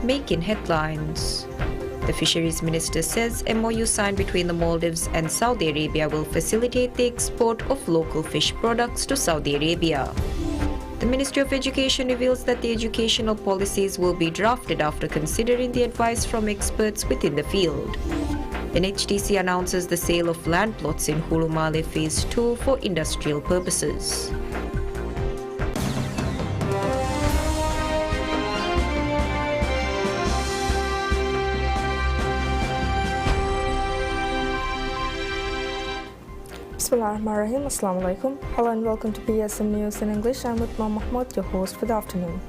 making headlines. The Fisheries Minister says MOU signed between the Maldives and Saudi Arabia will facilitate the export of local fish products to Saudi Arabia. The Ministry of Education reveals that the educational policies will be drafted after considering the advice from experts within the field. NHTC announces the sale of land plots in Hulumale Phase 2 for industrial purposes. Bismillahirrahmanirrahim. Assalamu alaikum. Hello and welcome to PSM News in English. I'm with Mahmoud, your host for the afternoon.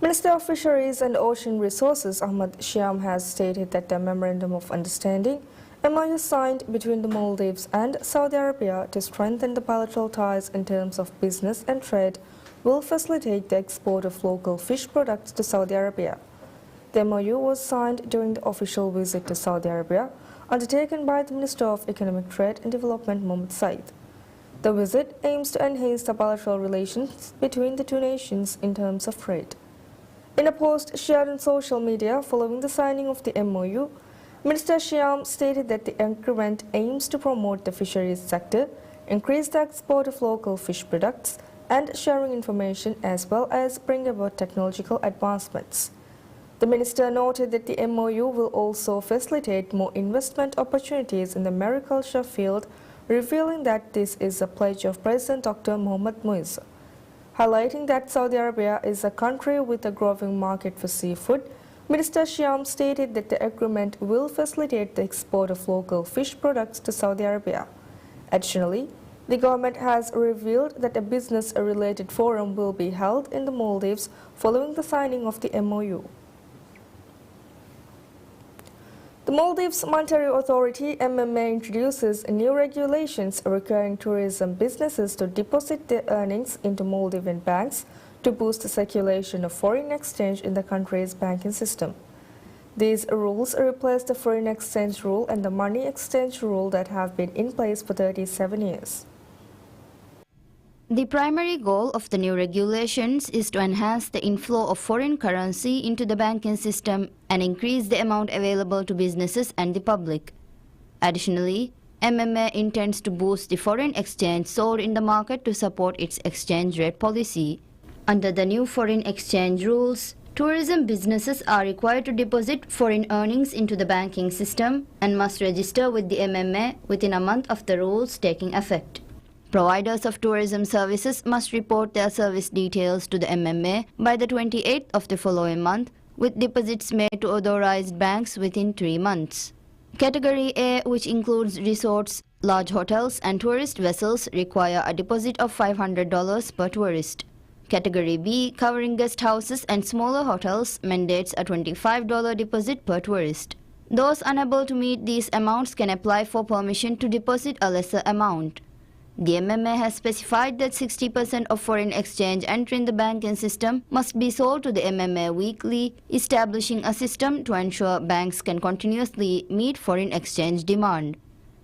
Minister of Fisheries and Ocean Resources Ahmad Shyam has stated that the Memorandum of Understanding MOU signed between the Maldives and Saudi Arabia to strengthen the bilateral ties in terms of business and trade will facilitate the export of local fish products to Saudi Arabia. The MOU was signed during the official visit to Saudi Arabia undertaken by the Minister of Economic Trade and Development Mohammed Said. The visit aims to enhance the bilateral relations between the two nations in terms of trade. In a post shared on social media following the signing of the MOU, Minister Shyam stated that the agreement aims to promote the fisheries sector, increase the export of local fish products, and sharing information as well as bring about technological advancements. The minister noted that the MOU will also facilitate more investment opportunities in the mariculture field, revealing that this is a pledge of President Dr. Mohammed Muiz. Highlighting that Saudi Arabia is a country with a growing market for seafood, Minister Shyam stated that the agreement will facilitate the export of local fish products to Saudi Arabia. Additionally, the government has revealed that a business-related forum will be held in the Maldives following the signing of the MOU. The Maldives Monetary Authority MMA introduces new regulations requiring tourism businesses to deposit their earnings into Maldivian banks to boost the circulation of foreign exchange in the country's banking system. These rules replace the foreign exchange rule and the money exchange rule that have been in place for 37 years. The primary goal of the new regulations is to enhance the inflow of foreign currency into the banking system and increase the amount available to businesses and the public. Additionally, MMA intends to boost the foreign exchange sold in the market to support its exchange rate policy. Under the new foreign exchange rules, tourism businesses are required to deposit foreign earnings into the banking system and must register with the MMA within a month of the rules taking effect. Providers of tourism services must report their service details to the MMA by the 28th of the following month, with deposits made to authorized banks within 3 months. Category A, which includes resorts, large hotels and tourist vessels, require a deposit of $500 per tourist. Category B, covering guest houses and smaller hotels, mandates a $25 deposit per tourist. Those unable to meet these amounts can apply for permission to deposit a lesser amount. The MMA has specified that 60% of foreign exchange entering the banking system must be sold to the MMA weekly, establishing a system to ensure banks can continuously meet foreign exchange demand.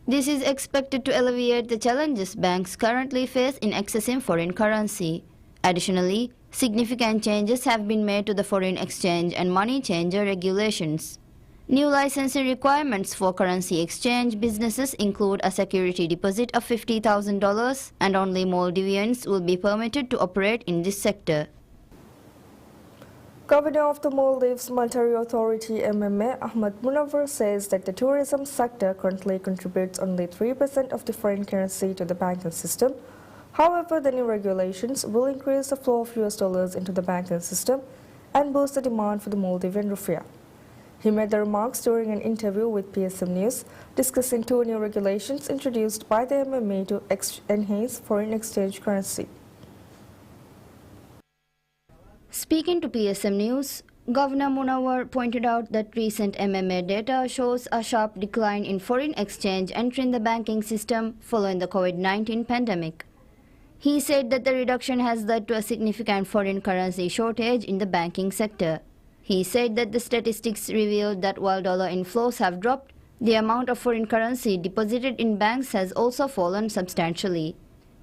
This is expected to alleviate the challenges banks currently face in accessing foreign currency. Additionally, significant changes have been made to the foreign exchange and money changer regulations. New licensing requirements for currency exchange businesses include a security deposit of $50,000, and only Maldivians will be permitted to operate in this sector. Governor of the Maldives Monetary Authority MMA Ahmad Munawar says that the tourism sector currently contributes only 3% of the foreign currency to the banking system. However, the new regulations will increase the flow of US dollars into the banking system and boost the demand for the Maldivian rupiah. He made the remarks during an interview with PSM News, discussing 2 new regulations introduced by the MMA to enhance foreign exchange currency. Speaking to PSM News, Governor Munawar pointed out that recent MMA data shows a sharp decline in foreign exchange entering the banking system following the COVID-19 pandemic. He said that the reduction has led to a significant foreign currency shortage in the banking sector. He said that the statistics revealed that while dollar inflows have dropped, the amount of foreign currency deposited in banks has also fallen substantially.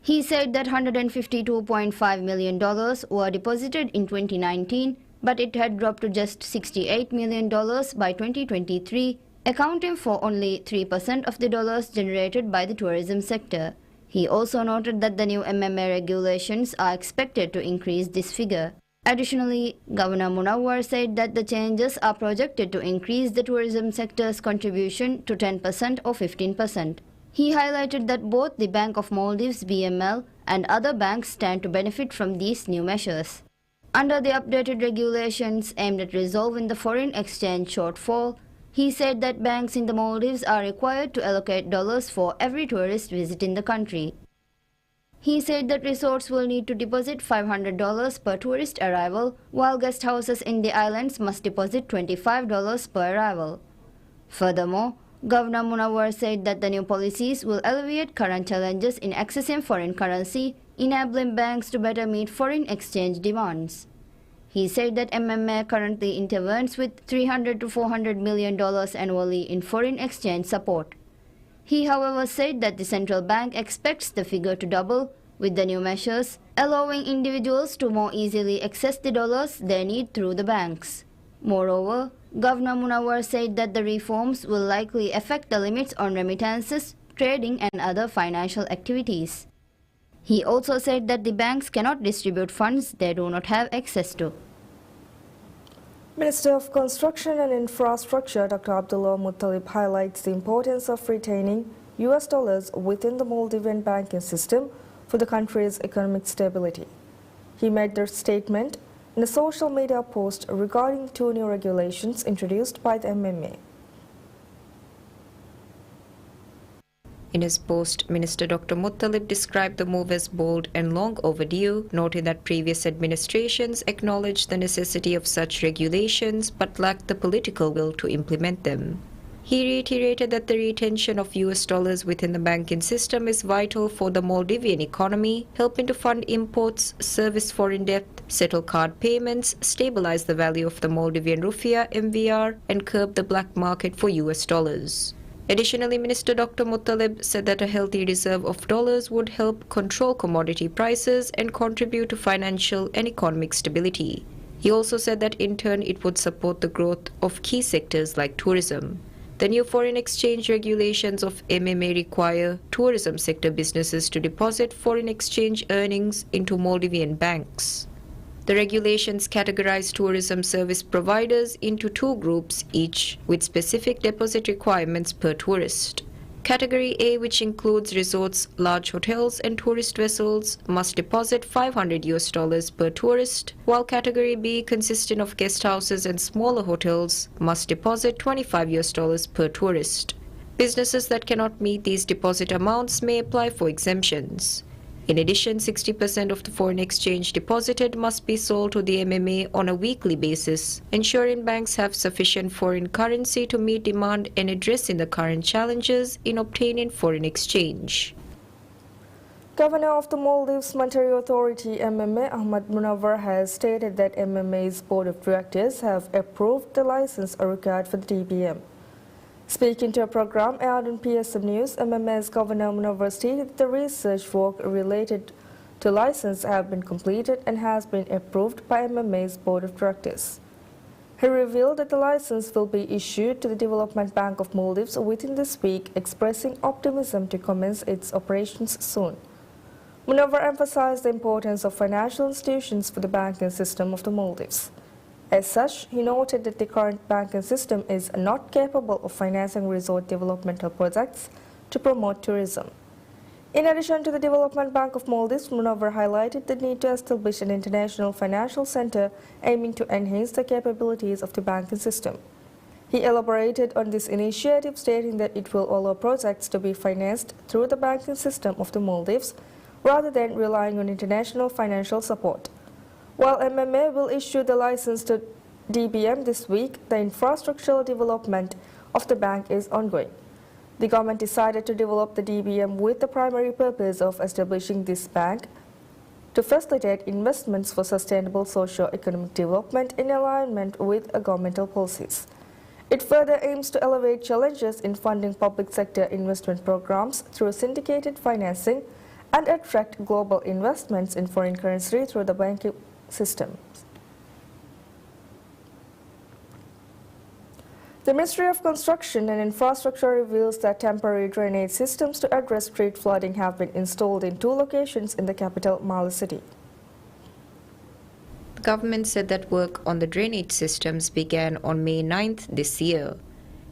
He said that $152.5 million were deposited in 2019, but it had dropped to just $68 million by 2023, accounting for only 3% of the dollars generated by the tourism sector. He also noted that the new MMA regulations are expected to increase this figure. Additionally, Governor Munawar said that the changes are projected to increase the tourism sector's contribution to 10% or 15%. He highlighted that both the Bank of Maldives (BML) and other banks stand to benefit from these new measures. Under the updated regulations aimed at resolving the foreign exchange shortfall, he said that banks in the Maldives are required to allocate dollars for every tourist visiting the country. He said that resorts will need to deposit $500 per tourist arrival, while guest houses in the islands must deposit $25 per arrival. Furthermore, Governor Munawar said that the new policies will alleviate current challenges in accessing foreign currency, enabling banks to better meet foreign exchange demands. He said that MMA currently intervenes with $300 to $400 million annually in foreign exchange support. He, however, said that the central bank expects the figure to double with the new measures, allowing individuals to more easily access the dollars they need through the banks. Moreover, Governor Munawar said that the reforms will likely affect the limits on remittances, trading and other financial activities. He also said that the banks cannot distribute funds they do not have access to. Minister of Construction and Infrastructure Dr. Abdullah Muttalib highlights the importance of retaining US dollars within the Maldivian banking system for the country's economic stability. He made the statement in a social media post regarding two new regulations introduced by the MMA. In his post, Minister Dr. Muttalib described the move as bold and long overdue, noting that previous administrations acknowledged the necessity of such regulations but lacked the political will to implement them. He reiterated that the retention of US dollars within the banking system is vital for the Maldivian economy, helping to fund imports, service foreign debt, settle card payments, stabilize the value of the Maldivian rupiah (MVR), and curb the black market for US dollars. Additionally, Minister Dr. Muttalib said that a healthy reserve of dollars would help control commodity prices and contribute to financial and economic stability. He also said that in turn it would support the growth of key sectors like tourism. The new foreign exchange regulations of MMA require tourism sector businesses to deposit foreign exchange earnings into Maldivian banks. The regulations categorize tourism service providers into two groups each, with specific deposit requirements per tourist. Category A, which includes resorts, large hotels and tourist vessels, must deposit $500 per tourist, while Category B, consisting of guest houses and smaller hotels, must deposit $25 per tourist. Businesses that cannot meet these deposit amounts may apply for exemptions. In addition, 60% of the foreign exchange deposited must be sold to the MMA on a weekly basis, ensuring banks have sufficient foreign currency to meet demand and addressing the current challenges in obtaining foreign exchange. Governor of the Maldives Monetary Authority MMA Ahmad Munawar has stated that MMA's board of directors have approved the license required for the DBM. Speaking to a program aired on PSMNEWS, MMA's Governor Munawar stated that the research work related to license have been completed and has been approved by MMA's board of directors. He revealed that the license will be issued to the Development Bank of Maldives within this week, expressing optimism to commence its operations soon. Munawar emphasized the importance of financial institutions for the banking system of the Maldives. As such, he noted that the current banking system is not capable of financing resort developmental projects to promote tourism. In addition to the Development Bank of Maldives, Munawar highlighted the need to establish an international financial center aiming to enhance the capabilities of the banking system. He elaborated on this initiative, stating that it will allow projects to be financed through the banking system of the Maldives rather than relying on international financial support. While MMA will issue the license to DBM this week, the infrastructural development of the bank is ongoing. The government decided to develop the DBM with the primary purpose of establishing this bank to facilitate investments for sustainable socio-economic development in alignment with governmental policies. It further aims to elevate challenges in funding public sector investment programs through syndicated financing and attract global investments in foreign currency through the banking system. The Ministry of Construction and Infrastructure reveals that temporary drainage systems to address street flooding have been installed in 2 locations in the capital, Male City. The government said that work on the drainage systems began on May 9th this year.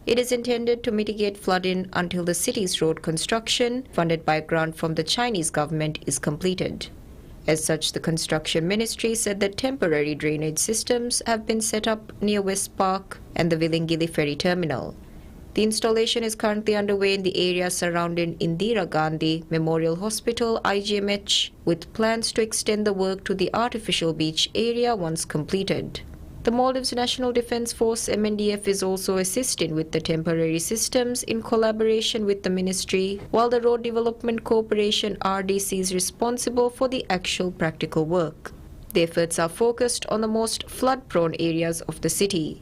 It is intended to mitigate flooding until the city's road construction, funded by a grant from the Chinese government, is completed. As such, the Construction Ministry said that temporary drainage systems have been set up near West Park and the Vilingili ferry terminal. The installation is currently underway in the area surrounding Indira Gandhi Memorial Hospital, IGMH, with plans to extend the work to the artificial beach area once completed. The Maldives National Defence Force MNDF is also assisting with the temporary systems in collaboration with the ministry, while the Road Development Corporation RDC is responsible for the actual practical work. The efforts are focused on the most flood-prone areas of the city.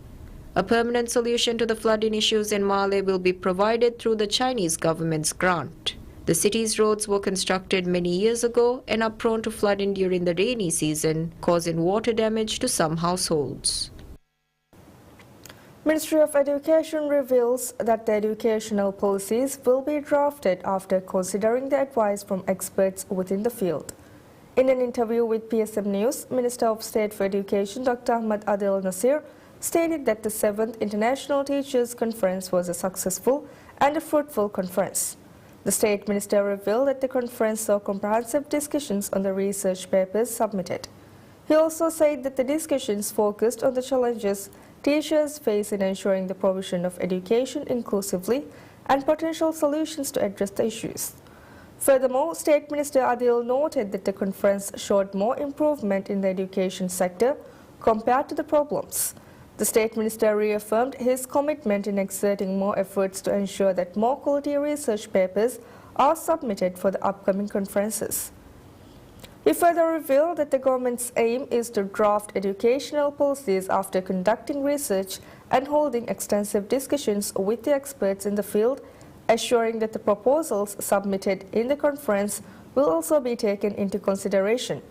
A permanent solution to the flooding issues in Male will be provided through the Chinese government's grant. The city's roads were constructed many years ago and are prone to flooding during the rainy season, causing water damage to some households. Ministry of Education reveals that the educational policies will be drafted after considering the advice from experts within the field. In an interview with PSMNEWS, Minister of State for Education Dr. Ahmad Adil Nasir stated that the 7th International Teachers Conference was a successful and a fruitful conference. The State Minister revealed that the conference saw comprehensive discussions on the research papers submitted. He also said that the discussions focused on the challenges teachers face in ensuring the provision of education inclusively and potential solutions to address the issues. Furthermore, State Minister Adil noted that the conference showed more improvement in the education sector compared to the problems. The State Minister reaffirmed his commitment in exerting more efforts to ensure that more quality research papers are submitted for the upcoming conferences. He further revealed that the government's aim is to draft educational policies after conducting research and holding extensive discussions with the experts in the field, assuring that the proposals submitted in the conference will also be taken into consideration.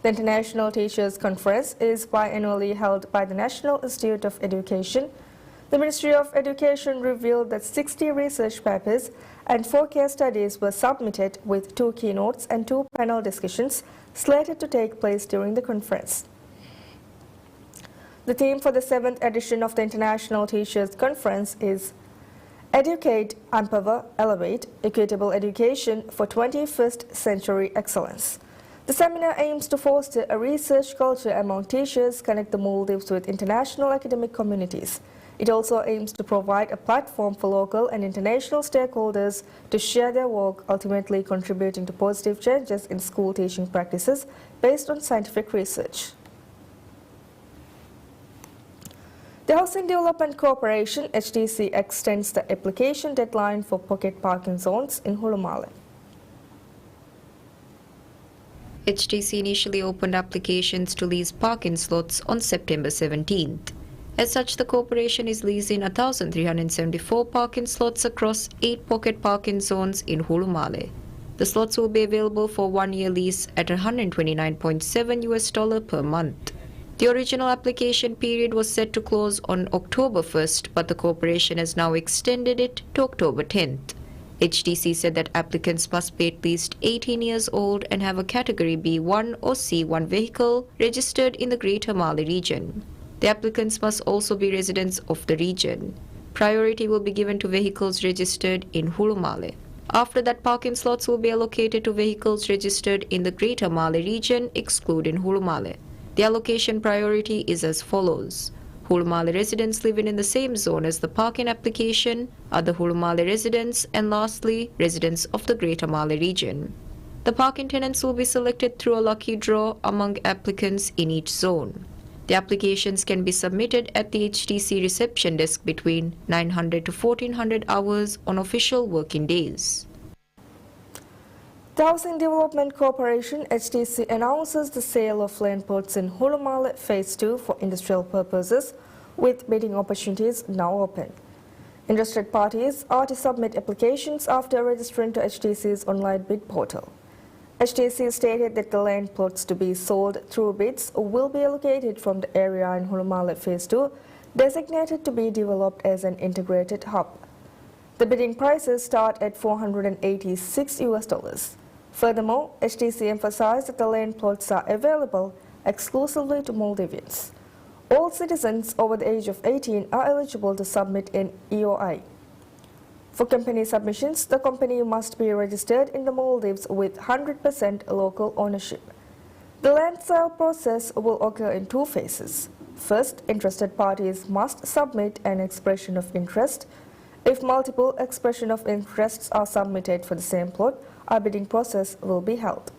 The International Teachers Conference is biannually held by the National Institute of Education. The Ministry of Education revealed that 60 research papers and 4 case studies were submitted, with 2 keynotes and 2 panel discussions slated to take place during the conference. The theme for the 7th edition of the International Teachers Conference is Educate, Empower, Elevate, Equitable Education for 21st Century Excellence. The seminar aims to foster a research culture among teachers, connect the Maldives with international academic communities. It also aims to provide a platform for local and international stakeholders to share their work, ultimately contributing to positive changes in school teaching practices based on scientific research. The Housing Development Corporation (HDC) extends the application deadline for pocket parking zones in Hulu Male. HDC initially opened applications to lease parking slots on September 17th. As such, the corporation is leasing 1,374 parking slots across 8 pocket parking zones in Hulu Male. The slots will be available for 1-year lease at $129.7 per month. The original application period was set to close on October 1st, but the corporation has now extended it to October 10th. HDC said that applicants must be at least 18 years old and have a Category B1 or C1 vehicle registered in the Greater Male region. The applicants must also be residents of the region. Priority will be given to vehicles registered in Hulu Male. After that, parking slots will be allocated to vehicles registered in the Greater Male region, excluding Hulu Male. The allocation priority is as follows. Hulu Male residents living in the same zone as the parking application, other Hulu Male residents, and lastly, residents of the Greater Male region. The parking tenants will be selected through a lucky draw among applicants in each zone. The applications can be submitted at the HDC reception desk between 900 to 1400 hours on official working days. The Housing Development Corporation (HDC) announces the sale of land plots in Hulu Male Phase 2 for industrial purposes, with bidding opportunities now open. Interested parties are to submit applications after registering to HDC's online bid portal. HDC stated that the land plots to be sold through bids will be allocated from the area in Hulu Male Phase 2 designated to be developed as an integrated hub. The bidding prices start at $486. Furthermore, HTC emphasized that the land plots are available exclusively to Maldivians. All citizens over the age of 18 are eligible to submit an EOI. For company submissions, the company must be registered in the Maldives with 100% local ownership. The land sale process will occur in two phases. First, interested parties must submit an expression of interest. If multiple expressions of interests are submitted for the same plot, a bidding process will be held.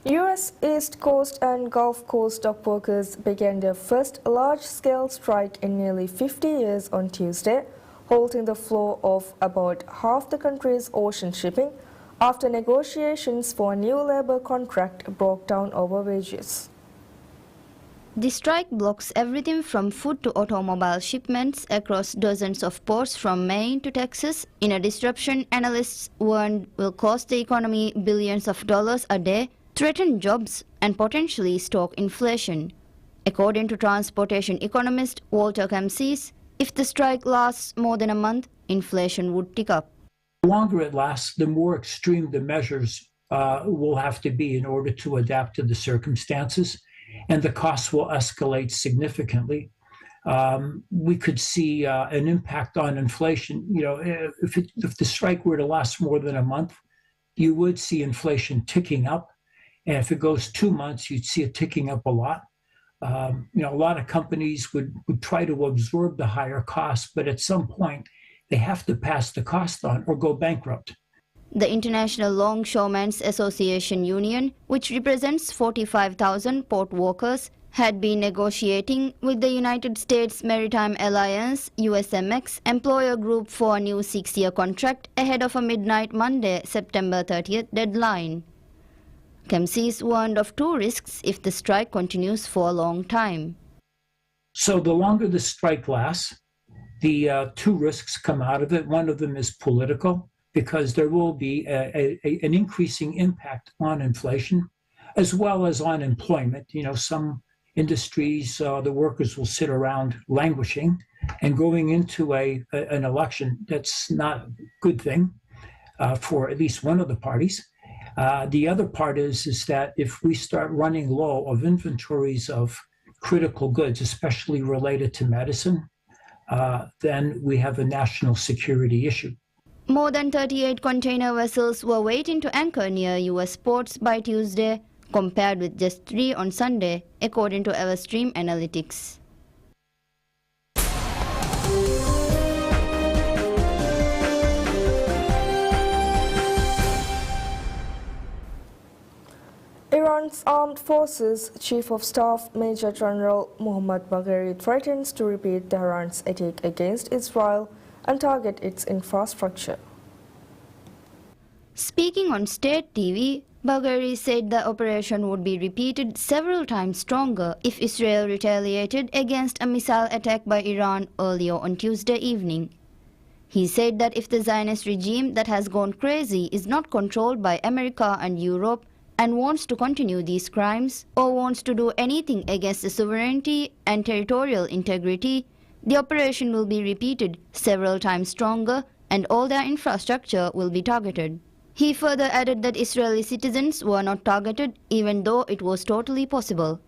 U.S. East Coast and Gulf Coast dock workers began their first large-scale strike in nearly 50 years on Tuesday, halting the flow of about half the country's ocean shipping after negotiations for a new labor contract broke down over wages. The strike blocks everything from food to automobile shipments across dozens of ports from Maine to Texas in a disruption analysts warned will cost the economy billions of dollars a day, threaten jobs, and potentially stoke inflation. According to transportation economist Walter Kamsis, if the strike lasts more than a month, inflation would tick up. The longer it lasts, the more extreme the measures will have to be in order to adapt to the circumstances, and the costs will escalate significantly. We could see an impact on inflation. You know, if the strike were to last more than a month, you would see inflation ticking up. And if it goes 2 months, you'd see it ticking up a lot. You know, a lot of companies would try to absorb the higher costs, but at some point, they have to pass the cost on or go bankrupt. The International Longshoremen's Association Union, which represents 45,000 port workers, had been negotiating with the United States Maritime Alliance USMX employer group for a new 6-year contract ahead of a midnight Monday, September 30th deadline. Kamsis warned of two risks if the strike continues for a long time. So the longer the strike lasts, the two risks come out of it. One of them is political, because there will be an increasing impact on inflation, as well as on employment. You know, some industries, the workers will sit around languishing, and going into an election, that's not a good thing for at least one of the parties. The other part is that if we start running low of inventories of critical goods, especially related to medicine, then we have a national security issue. More than 38 container vessels were waiting to anchor near U.S. ports by Tuesday, compared with just 3 on Sunday, according to Everstream Analytics. Iran's Armed Forces Chief of Staff Major General Mohammad Bagheri threatens to repeat Tehran's attack against Israel and target its infrastructure. Speaking on state TV, Bagheri said the operation would be repeated several times stronger if Israel retaliated against a missile attack by Iran earlier on Tuesday evening. He said that if the Zionist regime that has gone crazy is not controlled by America and Europe and wants to continue these crimes or wants to do anything against the sovereignty and territorial integrity, the operation will be repeated several times stronger and all their infrastructure will be targeted. He further added that Israeli citizens were not targeted even though it was totally possible.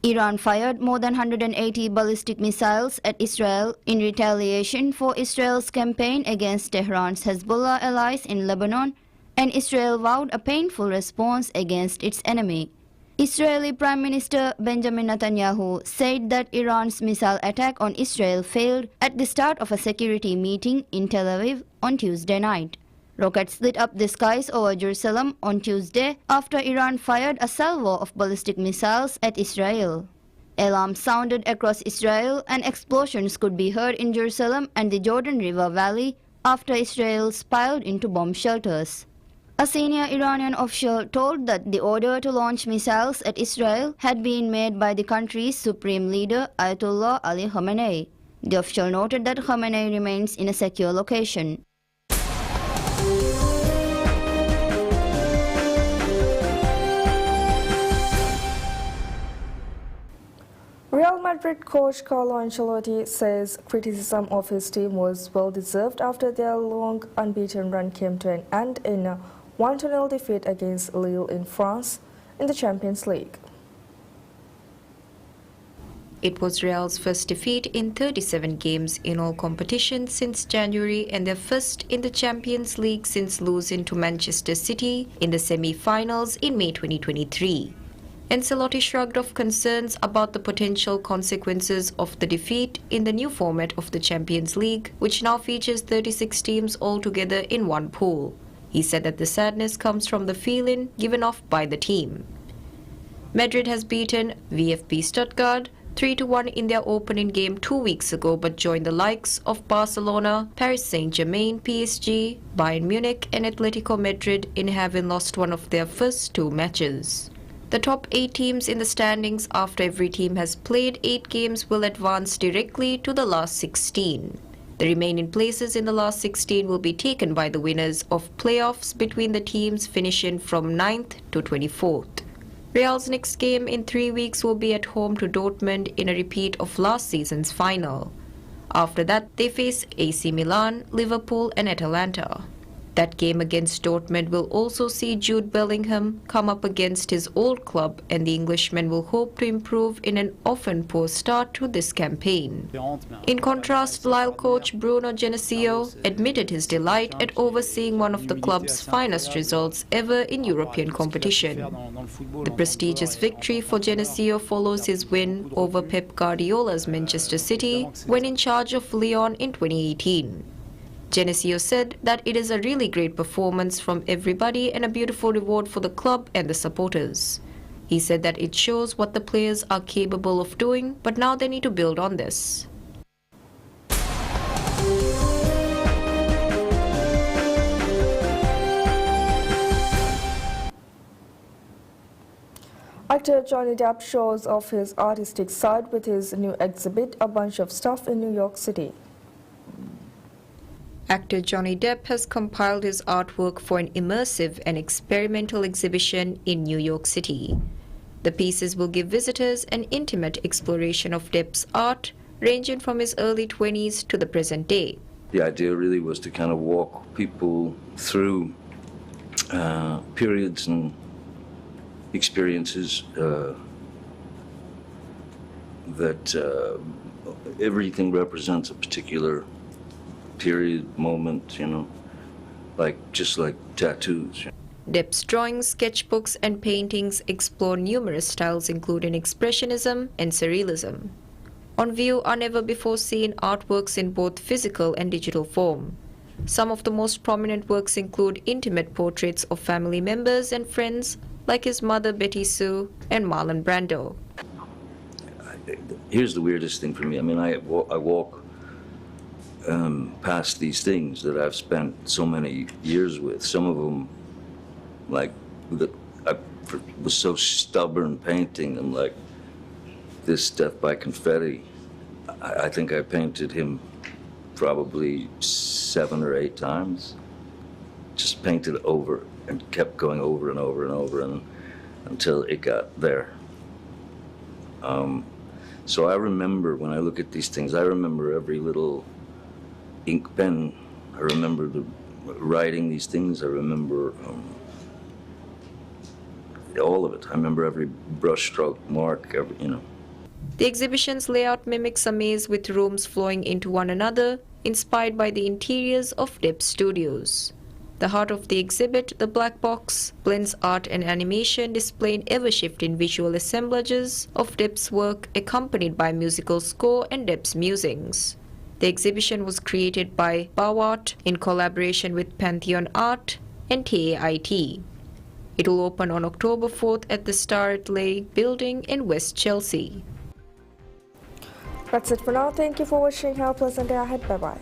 Iran fired more than 180 ballistic missiles at Israel in retaliation for Israel's campaign against Tehran's Hezbollah allies in Lebanon, and Israel vowed a painful response against its enemy. Israeli Prime Minister Benjamin Netanyahu said that Iran's missile attack on Israel failed at the start of a security meeting in Tel Aviv on Tuesday night. Rockets lit up the skies over Jerusalem on Tuesday after Iran fired a salvo of ballistic missiles at Israel. Alarms sounded across Israel and explosions could be heard in Jerusalem and the Jordan River Valley after Israel piled into bomb shelters. A senior Iranian official told that the order to launch missiles at Israel had been made by the country's supreme leader Ayatollah Ali Khamenei. The official noted that Khamenei remains in a secure location. Real Madrid coach Carlo Ancelotti says criticism of his team was well deserved after their long unbeaten run came to an end in a 1-0 defeat against Lille in France in the Champions League. It was Real's first defeat in 37 games in all competitions since January and their first in the Champions League since losing to Manchester City in the semi-finals in May 2023. Ancelotti shrugged off concerns about the potential consequences of the defeat in the new format of the Champions League, which now features 36 teams all together in one pool. He said that the sadness comes from the feeling given off by the team. Madrid has beaten VfB Stuttgart 3-1 in their opening game 2 weeks ago, but joined the likes of Barcelona, Paris Saint-Germain, PSG, Bayern Munich and Atletico Madrid in having lost one of their first 2 matches. The top 8 teams in the standings after every team has played 8 games will advance directly to the last 16. The remaining places in the last 16 will be taken by the winners of playoffs between the teams finishing from 9th to 24th. Real's next game in 3 weeks will be at home to Dortmund in a repeat of last season's final. After that, they face AC Milan, Liverpool and Atalanta. That game against Dortmund will also see Jude Bellingham come up against his old club, and the Englishman will hope to improve in an often poor start to this campaign. In contrast, Lille coach Bruno Genesio admitted his delight at overseeing one of the club's finest results ever in European competition. The prestigious victory for Genesio follows his win over Pep Guardiola's Manchester City when in charge of Lyon in 2018. Genesio said that it is a really great performance from everybody and a beautiful reward for the club and the supporters. He said that it shows what the players are capable of doing, but now they need to build on this. Actor Johnny Depp shows off his artistic side with his new exhibit, A Bunch of Stuff, in New York City. Actor Johnny Depp has compiled his artwork for an immersive and experimental exhibition in New York City. The pieces will give visitors an intimate exploration of Depp's art, ranging from his early 20s to the present day. The idea really was to kind of walk people through periods and experiences that everything represents a particular period, moment, you know, just like tattoos. Depp's drawings, sketchbooks and paintings explore numerous styles including expressionism and surrealism. On view are never-before-seen artworks in both physical and digital form. Some of the most prominent works include intimate portraits of family members and friends like his mother Betty Sue and Marlon Brando. Here's the weirdest thing for me. I mean, I walk past these things that I've spent so many years with. Some of them, like, that I was so stubborn painting them, like this Death by Confetti. I think I painted him probably 7 or 8 times. Just painted over and kept going over and over and over and until it got there. So I remember when I look at these things, I remember every little ink pen. I remember writing these things. I remember all of it. I remember every brushstroke mark, you know. The exhibition's layout mimics a maze with rooms flowing into one another, inspired by the interiors of Depp Studios. The heart of the exhibit, the black box, blends art and animation, displaying ever-shifting visual assemblages of Depp's work, accompanied by musical score and Depp's musings. The exhibition was created by Bauart in collaboration with Pantheon Art and TAIT. It will open on October 4th at the Starrett Lake building in West Chelsea. That's it for now. Thank you for watching. Have a pleasant day ahead. Bye-bye.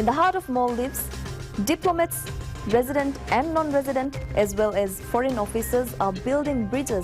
In the heart of Maldives, diplomats, resident and non-resident, as well as foreign officers are building bridges